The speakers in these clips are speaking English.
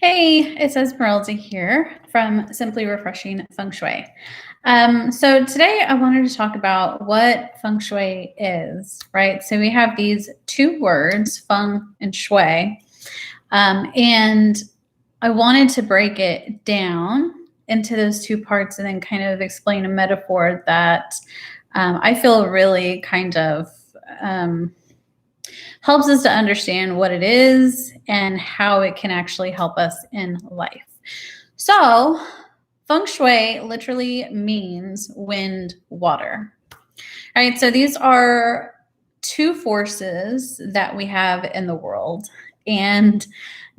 Hey, it's Esmeralda here from Simply Refreshing Feng Shui. So today I wanted to talk about what Feng Shui is, right? So we have these two words, Feng and Shui, and I wanted to break it down into those two parts and then kind of explain a metaphor that I feel really kind of helps us to understand what it is and how it can actually help us in life. So, feng shui literally means wind, water. All right, so these are two forces that we have in the world. And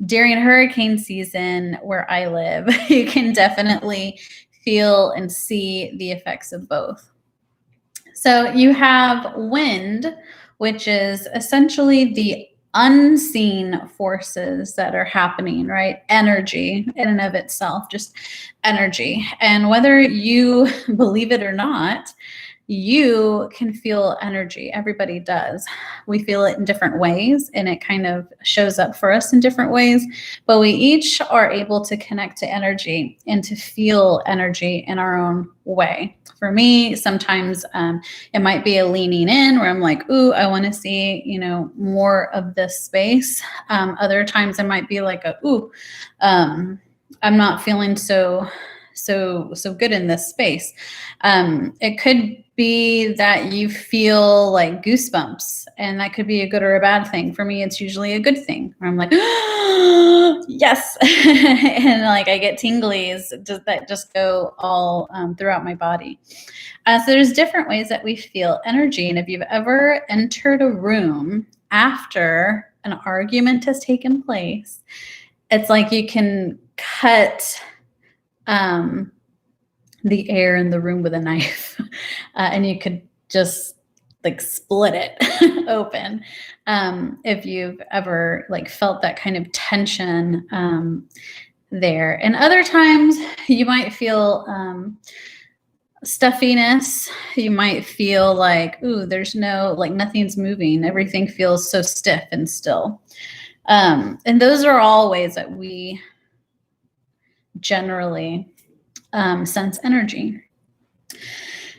during hurricane season where I live, you can definitely feel and see the effects of both. So you have wind, which is essentially the unseen forces that are happening, right? Energy in and of itself, just energy. And whether you believe it or not, you can feel energy. Everybody does. We feel it in different ways, and it kind of shows up for us in different ways. But we each are able to connect to energy and to feel energy in our own way. For me, sometimes it might be a leaning in where I'm like, ooh, I want to see, more of this space. Other times it might be like ooh, I'm not feeling so good in this space. It could be that you feel like goosebumps, and that could be a good or a bad thing. For me, it's usually a good thing where I'm like, yes. And like I get tinglies that just go all throughout my body. So there's different ways that we feel energy. And if you've ever entered a room after an argument has taken place, it's like you can cut the air in the room with a knife, and you could just like split it open. If you've ever like felt that kind of tension there. And other times you might feel stuffiness. You might feel like, ooh, there's nothing's moving. Everything feels so stiff and still. And those are all ways that we generally sense energy.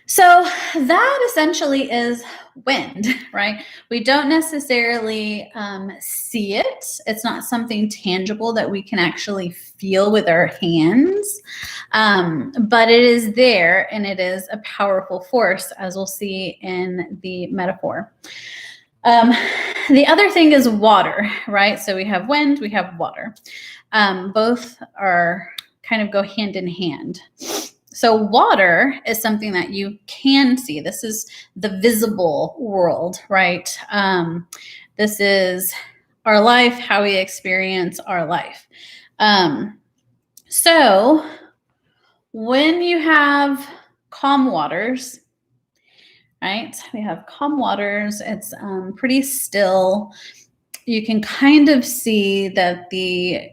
So that essentially is wind, right? We don't necessarily see it. It's not something tangible that we can actually feel with our hands, but it is there, and it is a powerful force, as we'll see in the metaphor. The other thing is water, right? So we have wind, we have water. Both are kind of go hand in hand. So water is something that you can see. This is the visible world, right? This is our life, how we experience our life. So when you have calm waters, right? We have calm waters. It's pretty still. You can kind of see that the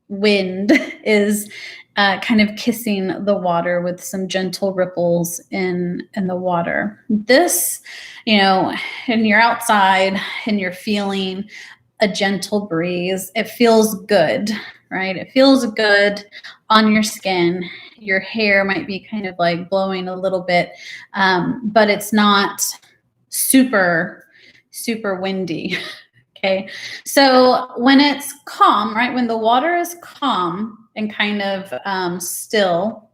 wind is kind of kissing the water with some gentle ripples in the water. This, and you're outside and you're feeling a gentle breeze. It feels good, right? It feels good on your skin. Your hair might be kind of like blowing a little bit, but it's not super, super windy. Okay, so when it's calm, right, when the water is calm and kind of still,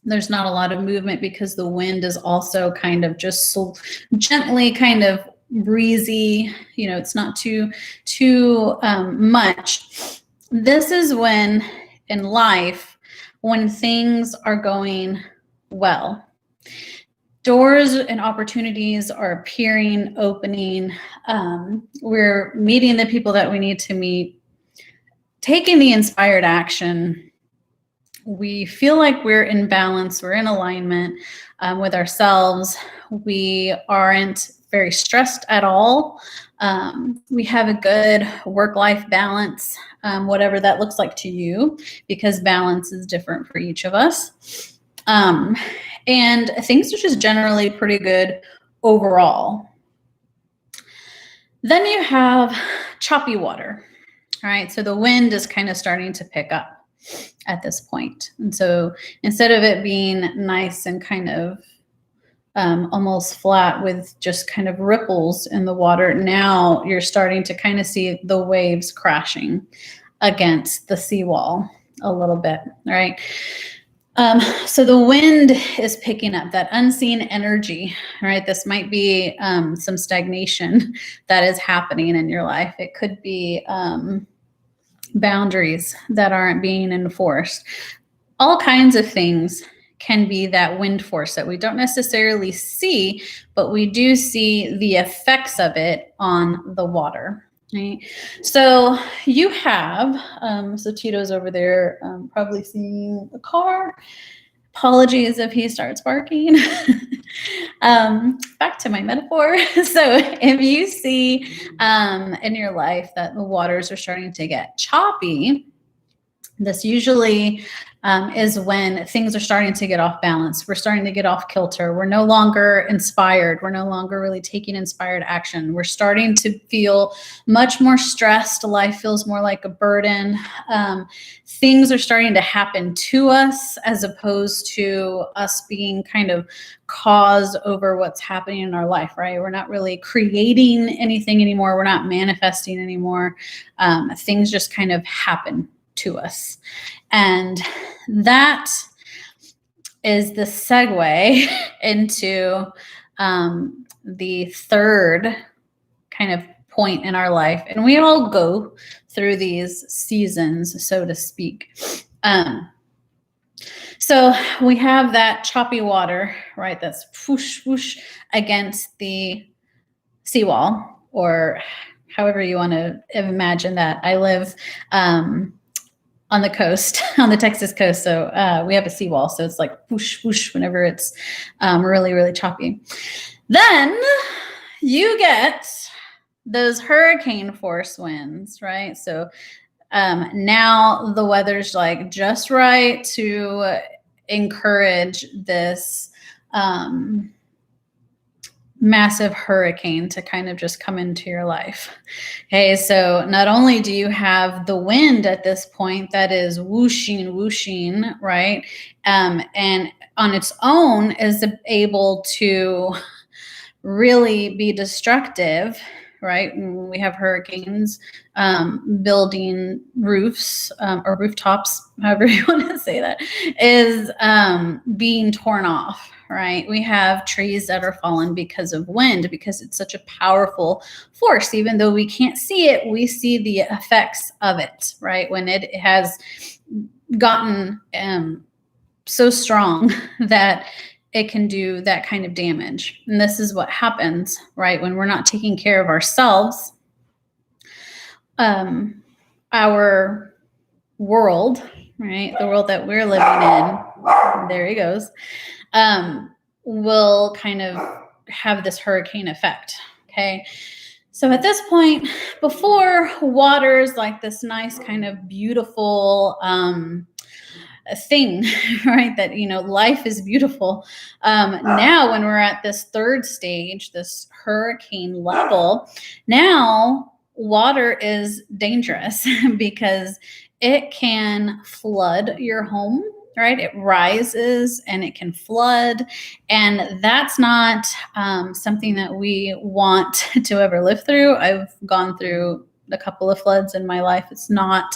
there's not a lot of movement because the wind is also kind of just so gently kind of breezy, it's not too much. This is when in life, when things are going well, doors and opportunities are appearing, opening. We're meeting the people that we need to meet, taking the inspired action. We feel like we're in balance, we're in alignment with ourselves. We aren't very stressed at all. We have a good work-life balance, whatever that looks like to you, because balance is different for each of us. And things are just generally pretty good overall. Then you have choppy water. All right, so the wind is kind of starting to pick up at this point. And so instead of it being nice and kind of almost flat with just kind of ripples in the water, now you're starting to kind of see the waves crashing against the seawall a little bit, right? So the wind is picking up that unseen energy, right? This might be some stagnation that is happening in your life. It could be boundaries that aren't being enforced. All kinds of things can be that wind force that we don't necessarily see, but we do see the effects of it on the water. Right? So you have, so Tito's over there probably seeing the car. Apologies if he starts barking. Back to my metaphor. So if you see in your life that the waters are starting to get choppy, this usually is when things are starting to get off balance. We're starting to get off kilter. We're no longer inspired. We're no longer really taking inspired action. We're starting to feel much more stressed. Life feels more like a burden. Things are starting to happen to us as opposed to us being kind of cause over what's happening in our life, right? We're not really creating anything anymore. We're not manifesting anymore. Things just kind of happen to us. And that is the segue into the third kind of point in our life. And we all go through these seasons, so to speak. So we have that choppy water, right? That's whoosh, whoosh against the seawall, or however you want to imagine that. I live on the coast, on the Texas coast. So we have a seawall. So it's like whoosh, whoosh whenever it's really, really choppy. Then you get those hurricane force winds, right? So now the weather's like just right to encourage this massive hurricane to kind of just come into your life. Okay, so not only do you have the wind at this point that is whooshing, right? And on its own is able to really be destructive, right? We have hurricanes building roofs or rooftops, however you want to say that, is being torn off, right? We have trees that are fallen because of wind, because it's such a powerful force. Even though we can't see it, we see the effects of it, right? When it has gotten so strong that it can do that kind of damage. And this is what happens, right? When we're not taking care of ourselves, our world, right? The world that we're living in, there he goes, will kind of have this hurricane effect, okay? So at this point, before water's like this nice kind of beautiful thing, right? That, you know, life is beautiful. Now when we're at this third stage, this hurricane level, now water is dangerous because it can flood your home, right? It rises and it can flood. And that's not something that we want to ever live through. I've gone through a couple of floods in my life. It's not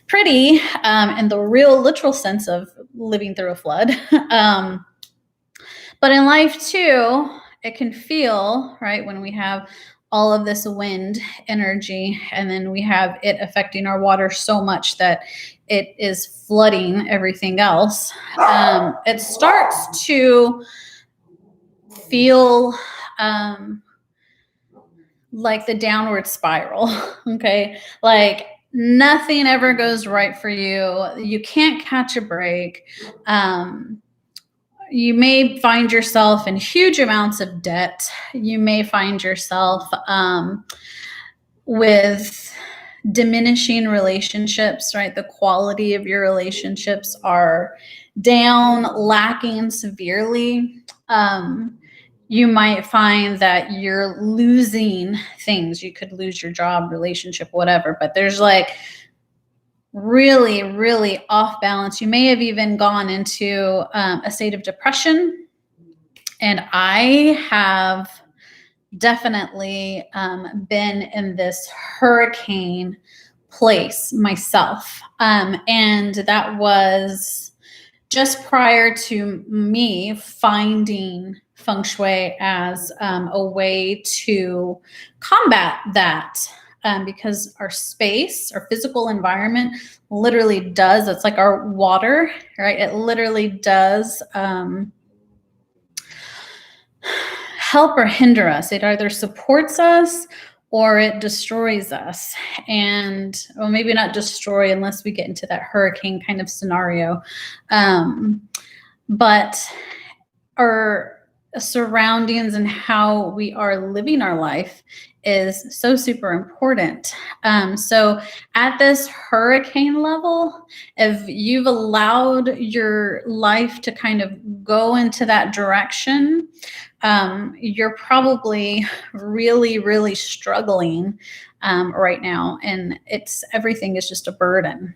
pretty in the real literal sense of living through a flood. But in life too, it can feel, right, when we have all of this wind energy and then we have it affecting our water so much that it is flooding everything else. It starts to feel like the downward spiral, okay? Like nothing ever goes right for you. You can't catch a break. You may find yourself in huge amounts of debt. You may find yourself with diminishing relationships, right? The quality of your relationships are down, lacking severely. you might find that you're losing things. You could lose your job, relationship, whatever, but there's like really, really off balance. You may have even gone into a state of depression. And I have definitely been in this hurricane place myself. And that was just prior to me finding Feng Shui as a way to combat that. Because our space, our physical environment literally does, it's like our water, right? It literally does help or hinder us. It either supports us or it destroys us. And well, maybe not destroy unless we get into that hurricane kind of scenario. But our surroundings and how we are living our life is so super important. So at this hurricane level, if you've allowed your life to kind of go into that direction, you're probably really, really struggling right now. And everything is just a burden.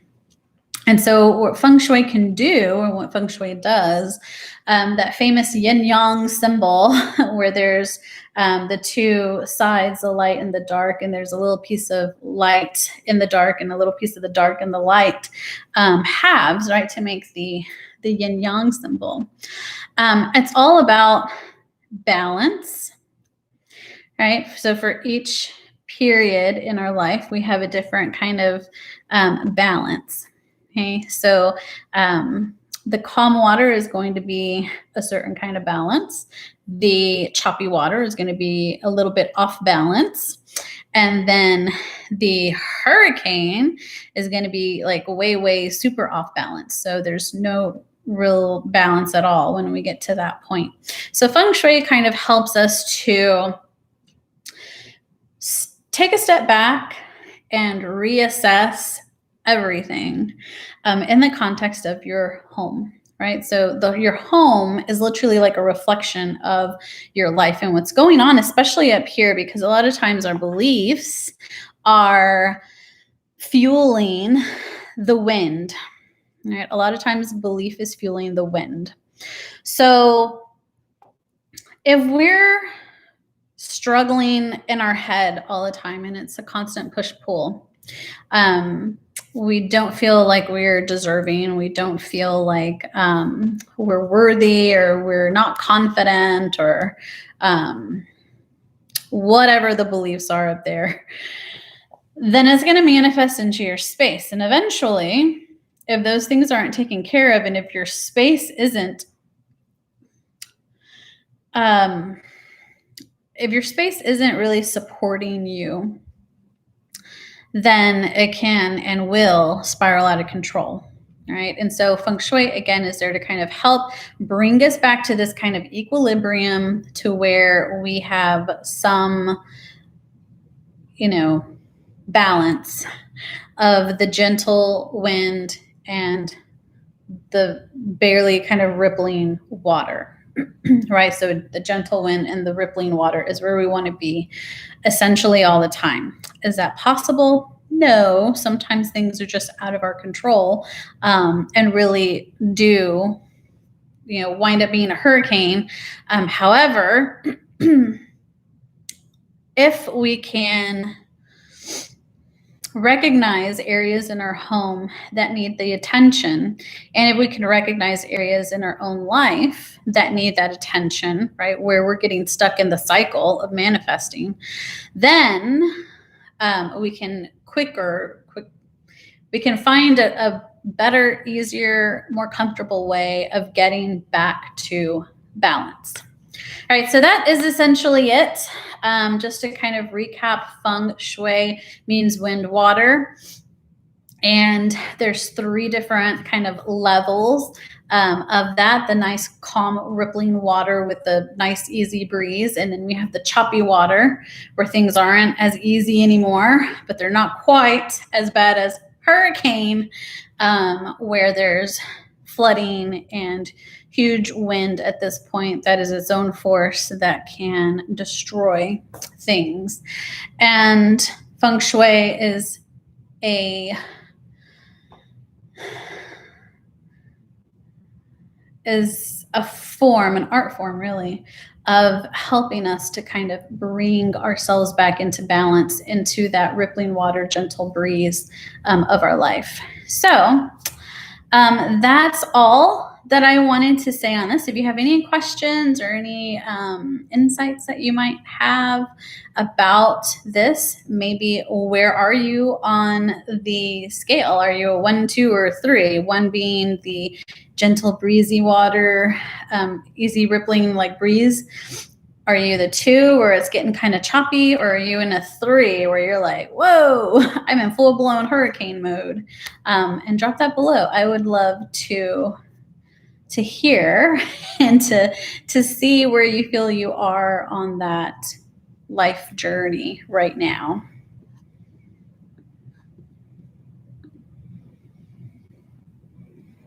And so what Feng Shui can do, or what Feng Shui does, that famous yin-yang symbol where there's the two sides, the light and the dark, and there's a little piece of light in the dark and a little piece of the dark and the light halves, right, to make the yin-yang symbol. It's all about balance, right? So for each period in our life, we have a different kind of balance. Okay, so the calm water is going to be a certain kind of balance. The choppy water is going to be a little bit off balance. And then the hurricane is going to be like way, way super off balance. So there's no real balance at all when we get to that point. So Feng Shui kind of helps us to take a step back and reassess everything in the context of your home, right? So your home is literally like a reflection of your life and what's going on, especially up here, because a lot of times our beliefs are fueling the wind, right? A lot of times belief is fueling the wind. So if we're struggling in our head all the time and it's a constant push-pull, we don't feel like we're deserving. We don't feel like we're worthy, or we're not confident, or whatever the beliefs are up there, then it's going to manifest into your space. And eventually, if those things aren't taken care of, and if your space isn't, really supporting you, then it can and will spiral out of control, right? And so Feng Shui, again, is there to kind of help bring us back to this kind of equilibrium, to where we have some, balance of the gentle wind and the barely kind of rippling water, right? So the gentle wind and the rippling water is where we want to be essentially all the time. Is that possible? No. Sometimes things are just out of our control, and really do, wind up being a hurricane. However, if we can recognize areas in our home that need the attention, and if we can recognize areas in our own life that need that attention, right, where we're getting stuck in the cycle of manifesting, then we can find a better, easier, more comfortable way of getting back to balance. All right, so that is essentially it. Just to kind of recap, Feng Shui means wind, water. And there's 3 different kind of levels of that. The nice, calm, rippling water with the nice, easy breeze. And then we have the choppy water, where things aren't as easy anymore, but they're not quite as bad as hurricane, where there's flooding and huge wind at this point that is its own force that can destroy things. And Feng Shui is a form, an art form really, of helping us to kind of bring ourselves back into balance, into that rippling water, gentle breeze of our life. So that's all that I wanted to say on this. If you have any questions or any insights that you might have about this, maybe where are you on the scale? Are you a 1, 2, or 3? 1 being the gentle, breezy water, easy rippling like breeze. Are you the 2 where it's getting kind of choppy, or are you in a 3 where you're like, whoa, I'm in full blown hurricane mode? And drop that below. I would love to hear and to see where you feel you are on that life journey right now.